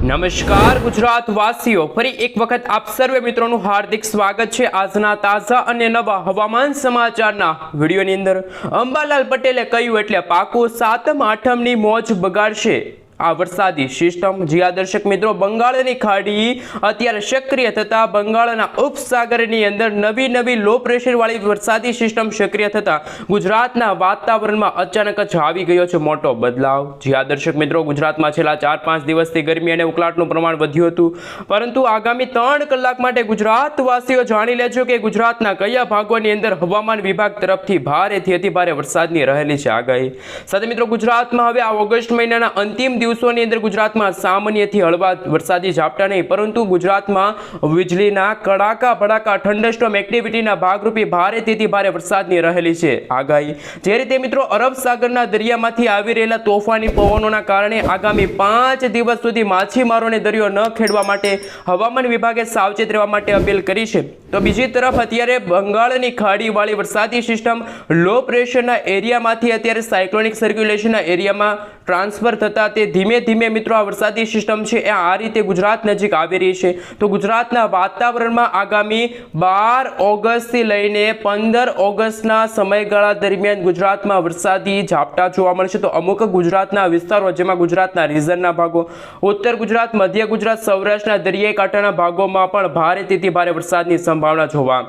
નમસ્કાર ગુજરાત વાસીઓ, ફરી એક વખત આપ સર્વે મિત્રોનું હાર્દિક સ્વાગત છે આજના તાજા અને નવા હવામાન સમાચારના વિડીયોની અંદર। અંબાલાલ પટેલે કહ્યું એટલે પાકું, સાતમ આઠમની મોજ બગાડશે આ વરસાદી સિસ્ટમ। જી આ દર્શક મિત્રો, બંગાળની ખાડી અત્યારે સક્રિય થતા બંગાળના ઉપસાગરની અંદર નવી લો પ્રેશર વાળી વરસાદી સિસ્ટમ સક્રિય થતા ગુજરાતના વાતાવરણમાં અચાનક જ આવી ગયો છે મોટો બદલાવ। જી આ દર્શક મિત્રો, ગુજરાતમાં છેલ્લા 4-5 દિવસથી ગરમી અને ઉકળાટનું પ્રમાણ વધ્યું હતું, પરંતુ આગામી 3 કલાક માટે ગુજરાતવાસીઓ જાણી લેજો કે ગુજરાતના કયા ભાગોની અંદર હવામાન વિભાગ તરફથી ભારેથી અતિભારે વરસાદની રહેલી છે આગાહી। સાથે મિત્રો, ગુજરાતમાં હવે આ ઓગસ્ટ મહિનાના અંતિમ દિવસોની અંદર ગુજરાતમાં સામાન્યથી હળવા વરસાદી ઝાપટા નહીં, પરંતુ ગુજરાતમાં વીજળીના કડાકા ભડાકા થંડરસ્ટોર્મ એક્ટિવિટીના ભાગરૂપે ભારેથી ભારે વરસાદની રહેલી છે આગાહી। જે રીતે મિત્રો, અરબ સાગરના દરિયામાંથી આવી રહેલા તોફાની પવનોના કારણે આગામી 5 દિવસ સુધી માછીમારોને દરિયો ન ખેડવા માટે હવામાન વિભાગે સાવચેત રહેવા માટે અપીલ કરી છે। તો બીજી તરફ અત્યારે બંગાળની ખાડીવાળી વરસાદી સિસ્ટમ લો પ્રેશરના એરિયામાંથી અત્યારે સાયક્લોનિક સર્ક્યુલેશનના એરિયામાં ટ્રાન્સફર થતા તે ધીમે ધીમે મિત્રો આ વરસાદી સિસ્ટમ છે એ આ રીતે ગુજરાત નજીક આવી રહી છે। તો ગુજરાતના વાતાવરણમાં આગામી 12 ઓગસ્ટથી લઈને 15 ઓગસ્ટના સમયગાળા દરમિયાન ગુજરાતમાં વરસાદી ઝાપટા જોવા મળશે। તો અમુક ગુજરાતના વિસ્તારો, જેમાં ગુજરાતના રીઝનના ભાગો, ઉત્તર ગુજરાત, મધ્ય ગુજરાત, સૌરાષ્ટ્રના દરિયાઈ કાંઠાના ભાગોમાં પણ ભારેથી ભારે વરસાદની સંભાવના જોવા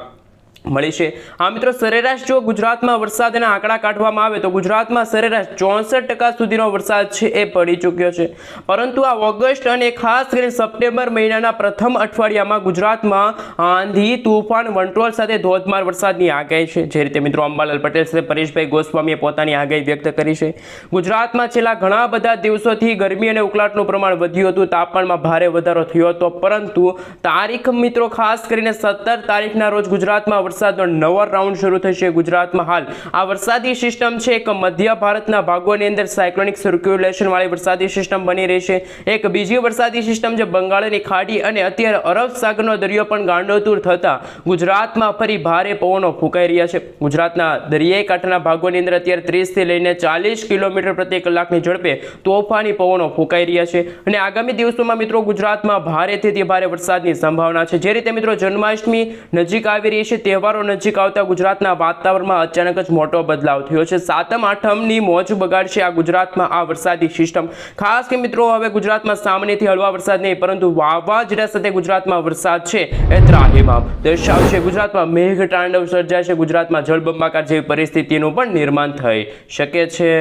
મળી છે। આ મિત્રો, સરેરાશ જો ગુજરાતમાં વરસાદના આંકડા કાઢવામાં આવે તો ગુજરાતમાં સરેરાશ 64% સુધીનો વરસાદ છે એ પડી ચૂક્યો છે, પરંતુ આ ઓગસ્ટ અને ખાસ કરીને સપ્ટેમ્બર મહિનાના પ્રથમ અઠવાડિયામાં ગુજરાતમાં આંધી, તૂફાન, વંટોળ સાથે ધોધમાર વરસાદની આગાહી છે। જે રીતે મિત્રો, અંબાલાલ પટેલ સાથે પરેશભાઈ ગોસ્વામીએ પોતાની આગાહી વ્યક્ત કરી છે। ગુજરાતમાં છેલ્લા ઘણા બધા દિવસોથી ગરમી અને ઉકળાટનું પ્રમાણ વધ્યું હતું, તાપમાનમાં ભારે વધારો થયો હતો, પરંતુ તારીખ મિત્રો ખાસ કરીને 17 તારીખના રોજ ગુજરાતમાં વરસાદનો નવો રાઉન્ડ શરૂ થશે। ગુજરાતમાં હાલ આ વરસાદી સિસ્ટમ છે એક મધ્ય ભારતના ભાગોની અંદર સાયક્લોનિક સર્ક્યુલેશન વાળી વરસાદી સિસ્ટમ બની રહી છે। એક બીજી વરસાદી સિસ્ટમ જે બંગાળની ખાડી અને અત્યારે અરબ સાગરનો દરિયો પણ ગાંડોતુર થતા ગુજરાતમાં ફરી ભારે પવનો ફૂંકાઈ રહ્યા છે। ગુજરાતના દરિયાઈ કાંઠાના ભાગોની અંદર અત્યારે 30 થી લઈને 40 કિલોમીટર પ્રતિ કલાકની ઝડપે તોફાની પવનો ફૂંકાઈ રહ્યા છે અને આગામી દિવસોમાં મિત્રો ગુજરાતમાં ભારેથી ભારે વરસાદની સંભાવના છે। જે રીતે મિત્રો, જન્માષ્ટમી નજીક આવી રહી છે, તહેવારો નજીક આવતા ગુજરાતના વાતાવરણમાં અચાનક જ મોટો બદલાવ થયો છે। સાતમ આઠમની મોજ બગાડશે આ ગુજરાતમાં આ વરસાદી સિસ્ટમ। ખાસ કે મિત્રો, હવે ગુજરાતમાં સામાન્યથી હળવા વરસાદ નહીં, પરંતુ વાવાઝોડા સાથે ગુજરાતમાં વરસાદ છે એ ત્રાહિમામ દર્શાવશે। ગુજરાતમાં મેઘતાંડવ સર્જાશે, ગુજરાતમાં જળબંબાકાર જેવી પરિસ્થિતિનું પણ નિર્માણ થઈ શકે છે।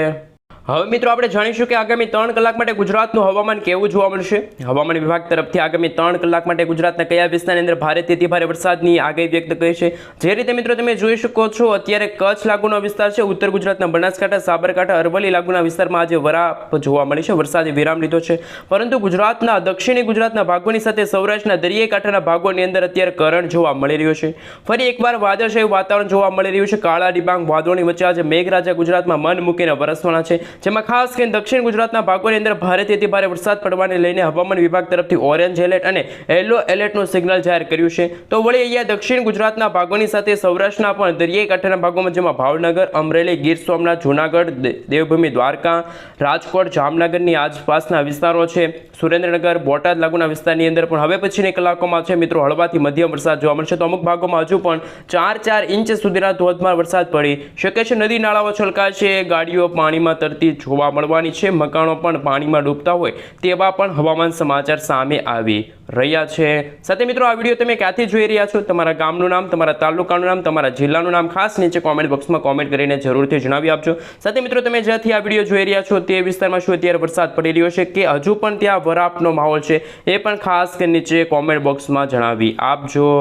હવે મિત્રો, આપણે જાણીશું કે આગામી 3 કલાક માટે ગુજરાતનું હવામાન કેવું જોવા મળશે। હવામાન વિભાગ તરફથી આગામી 3 કલાક માટે ગુજરાતના કયા વિસ્તારની અંદર ભારેથી ભારે વરસાદની આગાહી વ્યક્ત કરી છે। જે રીતે મિત્રો તમે જોઈ શકો છો, અત્યારે કચ્છ લાગુનો વિસ્તાર છે, ઉત્તર ગુજરાતના બનાસકાંઠા, સાબરકાંઠા, અરવલ્લી લાગુના વિસ્તારમાં આજે વરાપ જોવા મળી છે, વરસાદે વિરામ લીધો છે, પરંતુ ગુજરાતના દક્ષિણી ગુજરાતના ભાગોની સાથે સૌરાષ્ટ્રના દરિયાઈ કાંઠાના ભાગોની અંદર અત્યારે કરંટ જોવા મળી રહ્યો છે। ફરી એકવાર વાદળછાયું વાતાવરણ જોવા મળી રહ્યું છે। કાળા ડિબાંગ વાદળોની વચ્ચે આજે મેઘરાજા ગુજરાતમાં મન મૂકીને વરસવાના છે, જેમાં ખાસ કરીને દક્ષિણ ગુજરાતના ભાગોની અંદર ભારેથી ભારે વરસાદ પડવાને લઈને હવામાન વિભાગ તરફથી ઓરેન્જ એલર્ટ અને યલો એલર્ટનું સિગ્નલ જાહેર કર્યું છે। તો વળી અહીંયા દક્ષિણ ગુજરાતના ભાગોની સાથે સૌરાષ્ટ્રના પણ દરિયાઈ કાંઠાના ભાગોમાં, જેમાં ભાવનગર, અમરેલી, ગીર સોમનાથ, જૂનાગઢ, દેવભૂમિ દ્વારકા, રાજકોટ, જામનગરની આસપાસના વિસ્તારો છે, સુરેન્દ્રનગર, બોટાદ લાગુના વિસ્તારની અંદર પણ હવે પછીની કલાકોમાં છે મિત્રો હળવાથી મધ્યમ વરસાદ જોવા મળશે। તો અમુક ભાગોમાં હજુ પણ 4 ઇંચ સુધીના ધોધમાર વરસાદ પડી શકે છે। નદી નાળાઓ છલકાશે, ગાડીઓ પાણીમાં તરતી જોવા મળવાની છે, મકાનો પણ પાણીમાં ડૂબતા હોય તેવા પણ હવામાન સમાચાર સામે આવી રહ્યા છે। સાથે મિત્રો, આ વિડીયો તમે ક્યાંથી જોઈ રહ્યા છો, તમારા ગામનું નામ, તમારા તાલુકાનું નામ, તમારા જિલ્લાનું નામ ખાસ નીચે કોમેન્ટ બોક્સમાં કોમેન્ટ કરીને જરૂરથી જણાવી આપજો। સાથે મિત્રો, તમે જ્યાંથી આ વિડીયો જોઈ રહ્યા છો તે વિસ્તારમાં શું અત્યારે વરસાદ પડી રહ્યો છે કે હજુ પણ ત્યાં વરાપનો માહોલ છે, એ પણ ખાસ કે નીચે કોમેન્ટ બોક્સમાં જણાવી આપજો।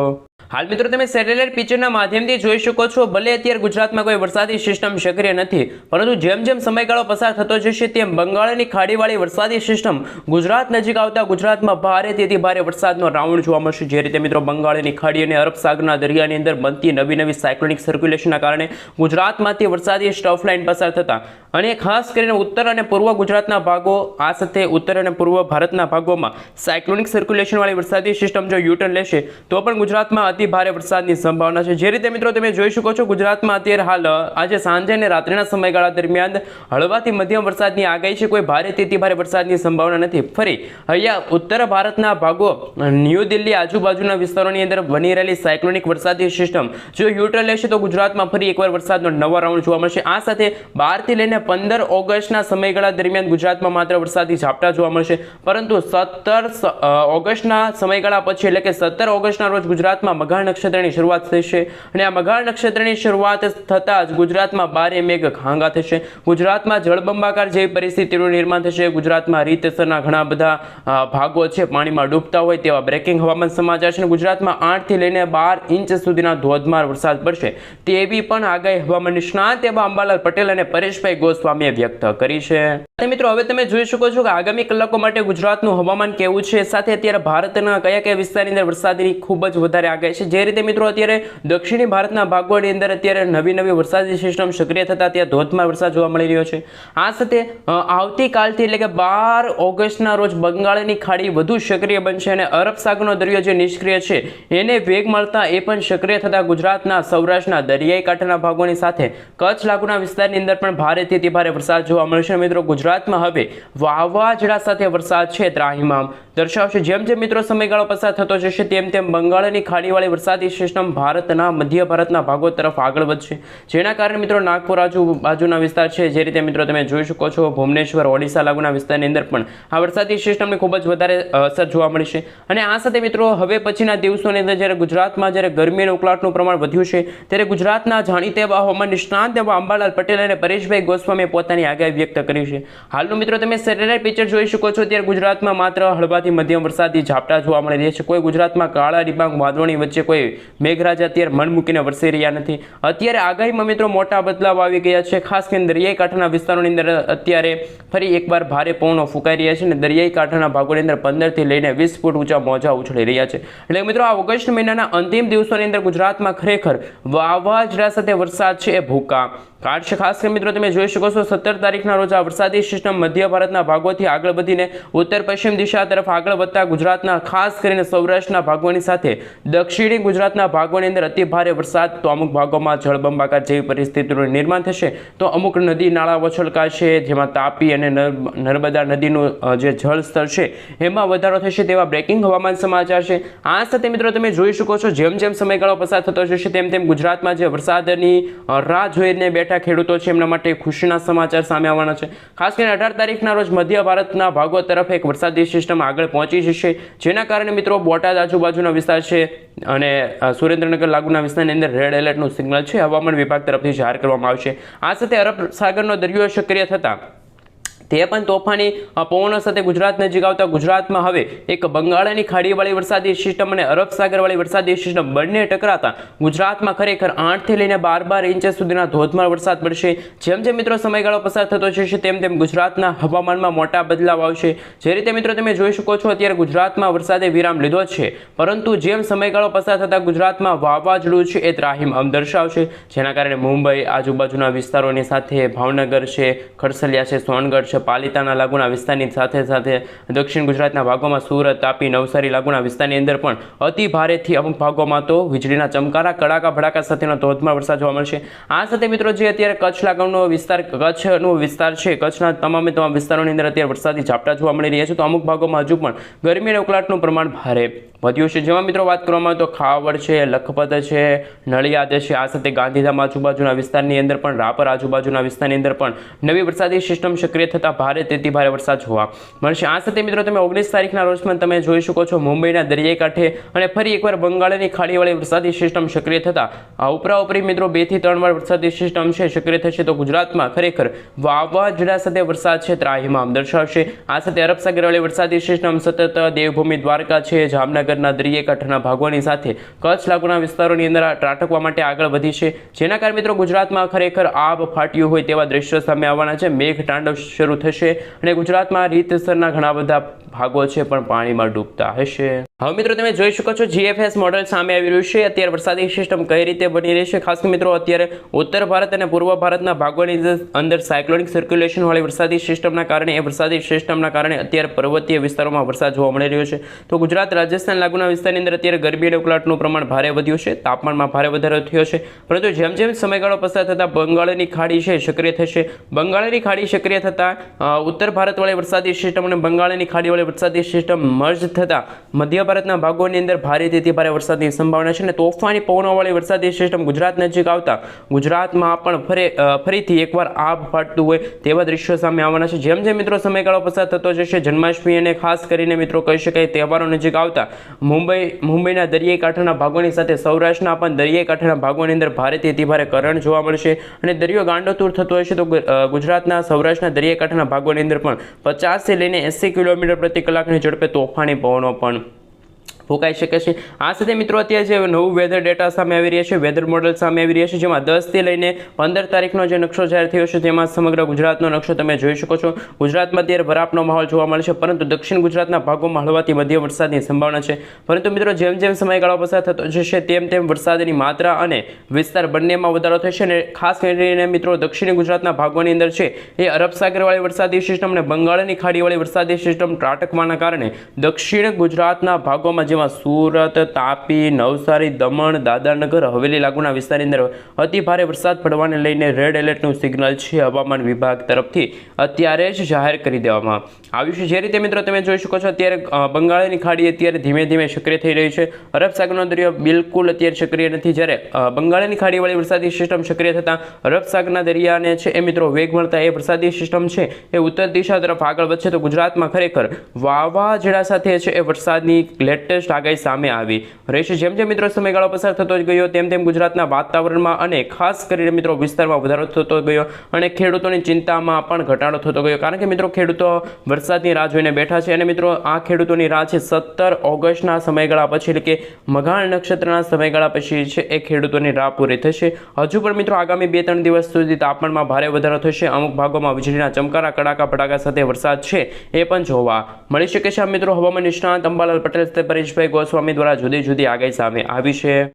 હાલ મિત્રો, તમે સેટેલાઇટ પિક્ચરના માધ્યમથી જોઈ શકો છો, ભલે અત્યારે ગુજરાતમાં કોઈ વરસાદી સિસ્ટમ સક્રિય નથી, પરંતુ જેમ જેમ સમયગાળો પસાર થતો જશે તેમ બંગાળની ખાડીવાળી વરસાદી સિસ્ટમ ગુજરાત નજીક આવતા ગુજરાતમાં ભારેથી ભારે વરસાદનો રાઉન્ડ જોવા મળશે। જે રીતે મિત્રો, બંગાળની ખાડી અને અરબ સાગરના દરિયાની અંદર બનતી નવી સાયક્લોનિક સર્ક્યુલેશનના કારણે ગુજરાતમાંથી વરસાદી સ્ટફ લાઇન પસાર થતા અને ખાસ કરીને ઉત્તર અને પૂર્વ ગુજરાતના ભાગો, આ સાથે ઉત્તર અને પૂર્વ ભારતના ભાગોમાં સાયક્લોનિક સર્ક્યુલેશનવાળી વરસાદી સિસ્ટમ જો યુટર્ન લેશે તો પણ ગુજરાતમાં અતિ ભારે વરસાદની સંભાવના છે। જે રીતે મિત્રો તમે જોઈ શકો છો ગુજરાતમાં અત્યારે હાલ આજે સાંજે અને રાત્રિના સમયગાળા દરમિયાન હળવાથી મધ્યમ વરસાદની આગાહી છે। કોઈ ભારેથી અતિ ભારે વરસાદની સંભાવના નથી। ફરી અહીંયા ઉત્તર ભારતના ભાગો ન્યૂ દિલ્હી આજુબાજુના વિસ્તારોની અંદર બની રહેલી સાયક્લોનિક વરસાદી સિસ્ટમ જો યુટર્ન લેશે તો ગુજરાતમાં ફરી એકવાર વરસાદનો નવો રાઉન્ડ જોવા મળશે। આ સાથે 12 થી લઈને 15 ઓગસ્ટના સમયગાળા દરમિયાન ગુજરાતમાં માત્ર વરસાદી ઝાપટા જોવા મળશે, પરંતુ 17 ઓગસ્ટના સમયગાળા પછી એટલે કે 17 ઓગસ્ટના રોજ ગુજરાતમાં મઘા નક્ષત્રની શરૂઆત થશે અને આ મઘા નક્ષત્રની શરૂઆત થતાં જ ગુજરાતમાં ભારે મેઘ ખાંગા થશે। ગુજરાતમાં જળબંબાકાર જેવી પરિસ્થિતિનું નિર્માણ થશે। ગુજરાતમાં રીતસરના ઘણા બધા ભાગો છે પાણીમાં ડૂબતા હોય તેવા બ્રેકિંગ હવામાન સમાચાર છે। ગુજરાતમાં 8 થી લઈને 12 ઇંચ સુધીના ધોધમાર વરસાદ પડશે તેવી પણ આગાહી હવામાન નિષ્ણાત એવા અંબાલાલ પટેલ અને પરેશભાઈ ગોસ્વામીએ વ્યક્ત કરી છે। મિત્રો હવે તમે જોઈ શકો છો કે આગામી કલાકો માટે ગુજરાતનું હવામાન કેવું છે, સાથે અત્યારે ભારતના કયા કયા વિસ્તારની અંદર વરસાદની ખૂબ જ વધારે આગાહી છે। જે રીતે મિત્રો અત્યારે દક્ષિણી ભારતના ભાગોની અંદર અત્યારે નવી વરસાદી સિસ્ટમ સક્રિય થતા ત્યાં ધોધમાર વરસાદ જોવા મળી રહ્યો છે। આ સાથે આવતીકાલથી એટલે કે 12 ઓગસ્ટના રોજ બંગાળની ખાડી વધુ સક્રિય બનશે અને અરબ સાગરનો દરિયો જે નિષ્ક્રિય છે એને વેગ મળતા એ પણ સક્રિય થતા ગુજરાતના સૌરાષ્ટ્રના દરિયાઈ કાંઠાના ભાગોની સાથે કચ્છ લાગુના વિસ્તારની અંદર પણ ભારેથી અતિ ભારે વરસાદ જોવા મળશે। મિત્રો ગુજરાતમાં હવે વાવાઝોડા સાથે વરસાદ છે ત્રાહિમામ દર્શાવશે। જેમ જેમ મિત્રો સમયગાળો પસાર થતો જશે તેમ તેમ બંગાળની ખાડીવાળી વરસાદી સિસ્ટમ ભારતના મધ્ય ભારતના ભાગો તરફ આગળ વધશે, જેના કારણે મિત્રો નાગપુર આજુબાજુના વિસ્તાર છે જે રીતે મિત્રો તમે જોઈ શકો છો ભુવનેશ્વર ઓડિશા લાગુના વિસ્તારની અંદર પણ આ વરસાદી સિસ્ટમની ખૂબ જ વધારે અસર જોવા મળી છે। અને આ સાથે મિત્રો હવે પછીના દિવસોની અંદર જ્યારે ગુજરાતમાં જ્યારે ગરમી અને ઉકળાટનું પ્રમાણ વધ્યું છે ત્યારે ગુજરાતના જાણીતા એવા હવામાન નિષ્ણાત એવા અંબાલાલ પટેલ અને પરેશભાઈ ગોસ્વામીએ પોતાની આગાહી વ્યક્ત કરી છે। હાલનું મિત્રો તમે સરેરાશ પિક્ચર જોઈ શકો છો ત્યારે ગુજરાતમાં માત્ર હળવાથી મધ્યમ વરસાદી ઝાપટા જોવા મળી રહ્યા છે। કોઈ ગુજરાતમાં કાળા ડિબાંગ વાદળોની વચ્ચે કોઈ મેઘરાજા અત્યારે મન મૂકીને વરસી રહ્યા નથી। અત્યારે આગાહીમાં મિત્રો મોટા બદલાવ આવી ગયા છે। ખાસ કરીને દરિયાઈ કાંઠાના વિસ્તારોની અંદર અત્યારે ફરી એકવાર ભારે પવનો ફૂંકાઈ રહ્યા છે અને દરિયાઈ કાંઠાના ભાગોની અંદર 15 થી લઈને 20 ફૂટ ઊંચા મોજા ઉછળી રહ્યા છે। એટલે મિત્રો આ ઓગસ્ટ મહિનાના અંતિમ દિવસોની અંદર ગુજરાતમાં ખરેખર વાવાઝોડા સાથે વરસાદ છે એ ભૂકા કાઢશે। ખાસ કરીને મિત્રો તમે જોઈ શકો છો 17 તારીખના રોજ આ વરસાદી સિસ્ટમ મધ્ય ભારતના ભાગોથી આગળ વધીને ઉત્તર પશ્ચિમ દિશા તરફ આગળ વધતા ગુજરાતના ખાસ કરીને સૌરાષ્ટ્રના ભાગોની સાથે દક્ષિણી ગુજરાતના ભાગોની અંદર અતિ ભારે વરસાદ, તો અમુક ભાગોમાં જળબંબાકાર જેવી પરિસ્થિતિનું નિર્માણ થશે, તો અમુક નદી નાળાઓ છલકાશે, જેમાં તાપી અને નર્મદા નદીનું જે જળ સ્તર છે એમાં વધારો થશે તેવા બ્રેકિંગ હવામાન સમાચાર છે। આ સાથે મિત્રો તમે જોઈ શકો છો જેમ જેમ સમયગાળો પસાર થતો જશે તેમ તેમ ગુજરાતમાં જે વરસાદની રાહ જોઈને બેઠા ખેડૂતો છે એમના માટે ખુશીના સમાચાર સામે આવવાના છે। ખાસ કરીને 18 તારીખના રોજ મધ્ય ભારતના ભાગો તરફ એક વરસાદી સિસ્ટમ આગળ પહોંચી જશે, જેના કારણે મિત્રો બોટાદ આજુબાજુનો વિસ્તાર છે અને સુરેન્દ્રનગર લાગુના વિસ્તારની અંદર રેડ એલર્ટનું સિગ્નલ છે હવામાન વિભાગ તરફથી જાહેર કરવામાં આવશે। આ સાથે અરબ સાગરનો દરિયો સક્રિય થતા તે પણ તોફાની પવનો સાથે ગુજરાત નજીક આવતા ગુજરાતમાં હવે એક બંગાળની ખાડીવાળી વરસાદી સિસ્ટમ અને અરબ સાગરવાળી વરસાદી સિસ્ટમ બંને ટકરાતા ગુજરાતમાં ખરેખર 8 થી લઈને 12 ઇંચ સુધીના ધોધમાર વરસાદ પડશે। જેમ જેમ મિત્રો સમયગાળો પસાર થતો જશે તેમ તેમ ગુજરાતના હવામાનમાં મોટા બદલાવ આવશે। જે રીતે મિત્રો તમે જોઈ શકો છો અત્યારે ગુજરાતમાં વરસાદે વિરામ લીધો છે, પરંતુ જેમ સમયગાળો પસાર થતા ગુજરાતમાં વાવાઝોડું છે એ ત્રાહિમામ દર્શાવશે, જેના કારણે મુંબઈ આજુબાજુના વિસ્તારોની સાથે ભાવનગર છે, ખરસલિયા છે, સોનગઢ છે, પાલિતાના લાગુના વિસ્તારની સાથે સાથે દક્ષિણ ગુજરાતના ભાગોમાં સુરત, તાપી, નવસારી લાગુના વિસ્તારની અંદર પણ અતિ ભારેથી અમુક ભાગોમાં તો વીજળીના ચમકારા, કડાકા ભડાકા સાથેનો ધોધમાર વરસાદ જોવા મળશે। આ સાથે મિત્રો જે અત્યારે કચ્છ લાગુનો વિસ્તાર છે, કચ્છના તમામ વિસ્તારોની અંદર અત્યારે વરસાદી ઝાપટા જોવા મળી રહ્યા છે, તો અમુક ભાગોમાં હજુ પણ ગરમી અને ઉકળાટનું પ્રમાણ ભારે વધ્યું છે। જેમાં મિત્રો વાત કરવામાં આવે તો ખાવડ છે, લખપત છે, નળિયાદ છે, આ સાથે ગાંધીધામ આજુબાજુના વિસ્તારની અંદર પણ, રાપર આજુબાજુના વિસ્તારની અંદર પણ નવી વરસાદી સિસ્ટમ સક્રિય થતા ભારેથી ભારે વરસાદ જોવા મળશે। આ સાથે મિત્રો તમે 19 તારીખના રોજ પણ તમે જોઈ શકો છો મુંબઈના દરિયાઈ કાંઠે અને ફરી એકવાર બંગાળની ખાડીવાળી વરસાદી સિસ્ટમ સક્રિય થતા ઉપરાઉપરી મિત્રો 2 થી 3 વાર વરસાદી સિસ્ટમ છે સક્રિય થશે, તો ગુજરાતમાં ખરેખર વાવાઝોડા સાથે વરસાદ છે ત્રાહિમામ દર્શાવશે। આ સાથે અરબ સાગરવાળી વરસાદી સિસ્ટમ સતત દેવભૂમિ દ્વારકા છે, જામનગરના દરિયાઈ કાંઠાના ભાગોની સાથે કચ્છ લાગુના વિસ્તારોની અંદર ત્રાટકવા માટે આગળ વધી છે, જેના કારણે મિત્રો ગુજરાતમાં ખરેખર આબ ફાટ્યું હોય તેવા દ્રશ્યો સામે આવવાના છે। મેઘ તાંડવ શરૂ થશે અને ગુજરાતમાં રીતસરના ઘણા બધા ભાગો છે પણ પાણીમાં ડૂબતા હશે। હવે મિત્રો તમે જોઈ શકો છો GFS મોડેલ સામે આવી રહ્યું છે. અત્યારે વરસાદી સિસ્ટમ કઈ રીતે બની રહી છે, ખાસ મિત્રો અત્યારે ઉત્તર ભારત અને પૂર્વ ભારતના ભાગોની અંદર સાયક્લોનિક સર્ક્યુલેશન વાળી વરસાદી સિસ્ટમના કારણે અત્યારે પર્વતીય વિસ્તારોમાં વરસાદ જોવા મળી રહ્યો છે. તો ગુજરાત રાજસ્થાન લાગુના વિસ્તારની અંદર અત્યારે ગરમી અને ઉકળાટનું પ્રમાણ ભારે વધ્યું છે, તાપમાનમાં ભારે વધારો થયો છે. પરંતુ જેમ જેમ સમયગાળો પસાર થતાં બંગાળની ખાડી છે સક્રિય થશે. બંગાળની ખાડી સક્રિય થતાં ઉત્તર ભારતવાળી વરસાદી સિસ્ટમ અને બંગાળની ખાડીવાળી વરસાદી સિસ્ટમ મર્જ થતાં મધ્ય ભારતના ભાગોની અંદર ભારેથી ભારે વરસાદની સંભાવના છે અને તોફાની પવનોવાળી વરસાદી સિસ્ટમ ગુજરાત નજીક આવતા ગુજરાતમાં પણ ફરીથી એકવાર આભ ફાટતું હોય તેવા દ્રશ્યો સામે આવવાના છે. જેમ જેમ મિત્રો સમયગાળો પસાર થતો જશે, જન્માષ્ટમી અને ખાસ કરીને મિત્રો કહી શકાય તહેવારો નજીક આવતા મુંબઈના દરિયાઈ કાંઠાના ભાગોની સાથે સૌરાષ્ટ્રના પણ દરિયાઈ કાંઠાના ભાગોની અંદર ભારેથી ભારે કરંટ જોવા મળશે અને દરિયો ગાંડોતૂર થતો હશે. તો ગુજરાતના સૌરાષ્ટ્રના દરિયાઈ કાંઠાના ભાગોની અંદર પણ 50 થી લઈને 80 કિલોમીટર પ્રતિ કલાકની ઝડપે તોફાની પવનો પણ ફૂંકાઈ શકે છે. આ સાથે મિત્રો અત્યારે જે નવું વેધર ડેટા સામે આવી રહ્યા છે, વેધર મોડેલ સામે આવી રહ્યા છે, જેમાં 10 થી લઈને 15 તારીખનો જે નકશો જાહેર થયો છે તેમાં સમગ્ર ગુજરાતનો નકશો તમે જોઈ શકો છો. ગુજરાતમાં અત્યારે બરફનો માહોલ જોવા મળે છે, પરંતુ દક્ષિણ ગુજરાતના ભાગોમાં હળવાથી મધ્યમ વરસાદની સંભાવના છે. પરંતુ મિત્રો જેમ જેમ સમયગાળો પસાર થતો જશે તેમ તેમ વરસાદની માત્રા અને વિસ્તાર બંનેમાં વધારો થશે અને ખાસ કરીને મિત્રો દક્ષિણ ગુજરાતના ભાગોની અંદર છે એ અરબ સાગરવાળી વરસાદી સિસ્ટમ અને બંગાળની ખાડીવાળી વરસાદી સિસ્ટમ ત્રાટકવાના કારણે દક્ષિણ ગુજરાતના ભાગોમાં સુરત, તાપી, નવસારી, દમણ, દાદરાનગર હવેલી લાગુના વિસ્તારની અંદર અતિ ભારે વરસાદ પડવાને લઈને રેડ એલર્ટનું સિગ્નલ છે હવામાન વિભાગ તરફથી અત્યારે જ જાહેર કરી દેવામાં આવ્યું છે. જે રીતે મિત્રો તમે જોઈ શકો છો અત્યારે બંગાળની ખાડી અત્યારે ધીમે ધીમે સક્રિય થઈ રહી છે. અરબ સાગરનો દરિયો બિલકુલ અત્યારે સક્રિય નથી, જ્યારે બંગાળની ખાડીવાળી વરસાદી સિસ્ટમ સક્રિય થતાં અરબ સાગરના દરિયાને છે એ મિત્રો વેગ મળતા એ વરસાદી સિસ્ટમ છે એ ઉત્તર દિશા તરફ આગળ વધશે. તો ગુજરાતમાં ખરેખર વાવાઝોડા સાથે છે એ વરસાદની લેટેસ્ટ આગાહી સામે આવી રહેશે. જેમ જેમ મિત્રો સમયગાળો પસાર થતો ગયો તેમ તેમ ગુજરાતના વાતાવરણમાં અને ખાસ કરીને મિત્રો વિસ્તારમાં વધારો થતો ગયો અને ખેડૂતોની ચિંતામાં પણ ઘટાડો થતો ગયો, કારણ કે મિત્રો ખેડૂતો વરસાદની રાહ જોઈને બેઠા છે અને મિત્રો આ ખેડૂતોની રાહ છે 17 ઓગસ્ટના સમયગાળા પછી, એટલે કે મઘાણ નક્ષત્રના સમયગાળા પછી છે એ ખેડૂતોની રાહ પૂરી થશે. હજુ પણ મિત્રો આગામી 2-3 દિવસ સુધી તાપમાનમાં ભારે વધારો થશે. અમુક ભાગોમાં વીજળીના ચમકારા, કડાકા ભડાકા સાથે વરસાદ છે એ પણ જોવા મળી શકે છે. મિત્રો હવામાન નિષ્ણાત અંબાલાલ પટેલ પરેશભાઈ ગોસ્વામી દ્વારા જુદી જુદી આગાહી સામે આવી છે.